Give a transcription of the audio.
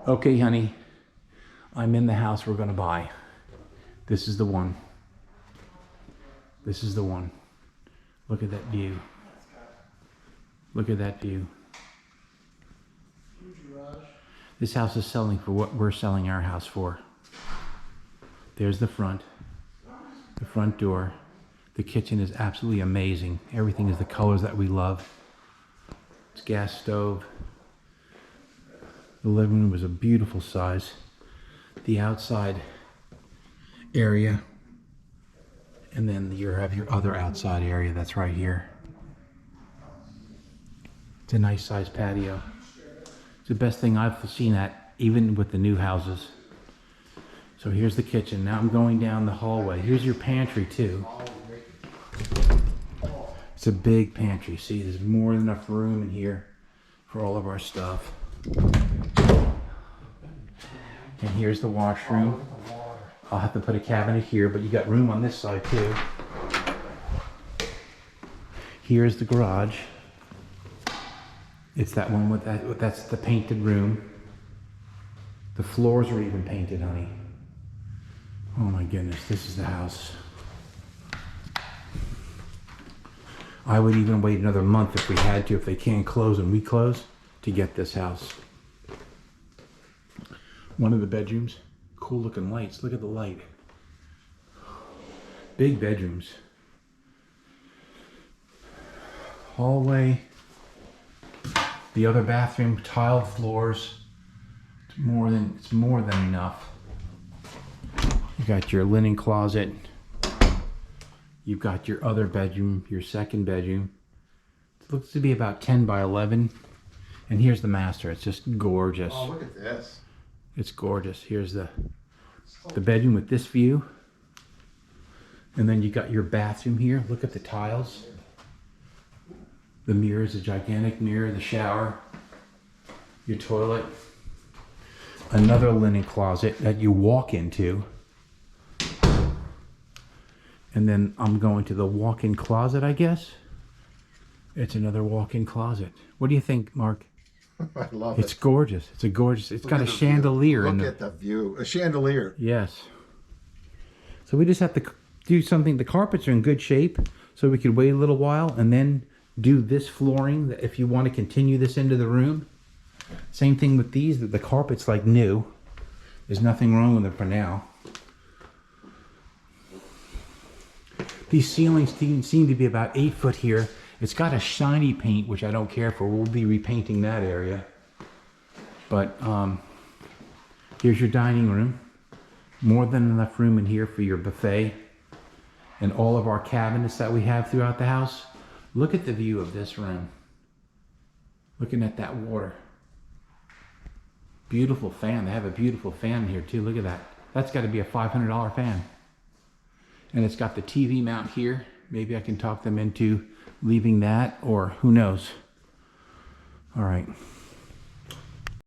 Okay, honey, I'm in the house we're gonna buy. This is the one. This is the one. Look at that view. Look at that view. This house is selling for what we're selling our house for. There's the front door. The kitchen is absolutely amazing. Everything is the colors that we love. It's gas stove. The living room was a beautiful size. The outside area, and then you have your other outside area that's right here. It's a nice sized patio. It's the best thing I've seen at, even with the new houses. So here's the kitchen. Now I'm going down the hallway. Here's your pantry too. It's a big pantry. See, there's more than enough room in here for all of our stuff. And here's the washroom. I'll have to put a cabinet here, but you got room on this side too. Here's the garage. It's that one with that's the painted room. The floors are even painted, honey. Oh my goodness, this is the house. I would even wait another month if we had to, if they can't close and we close, to get this house. One of the bedrooms, cool looking lights. Look at the light. Big bedrooms. Hallway. The other bathroom, tile floors. It's more than enough. You got your linen closet. You've got your other bedroom, your second bedroom. It looks to be about 10 by 11. And here's the master. It's just gorgeous. Oh, look at this. It's gorgeous. Here's the bedroom with this view. And then you got your bathroom here. Look at the tiles. The mirror is a gigantic mirror. The shower. Your toilet. Another linen closet that you walk into. And then I'm going to the walk-in closet, I guess. It's another walk-in closet. What do you think, Mark? I love it. It's gorgeous. It's gorgeous. It's got a the chandelier view. in Look the... at the view. A chandelier. Yes. So we just have to do something. The carpets are in good shape, so we could wait a little while and then do this flooring if you want to continue this into the room. Same thing with these. The carpet's like new. There's nothing wrong with it for now. These ceilings seem to be about 8 foot here. It's got a shiny paint, which I don't care for. We'll be repainting that area. But here's your dining room. More than enough room in here for your buffet. And all of our cabinets that we have throughout the house. Look at the view of this room. Looking at that water. Beautiful fan. They have a beautiful fan here too. Look at that. That's got to be a $500 fan. And it's got the TV mount here. Maybe I can talk them into leaving that, or who knows. All right.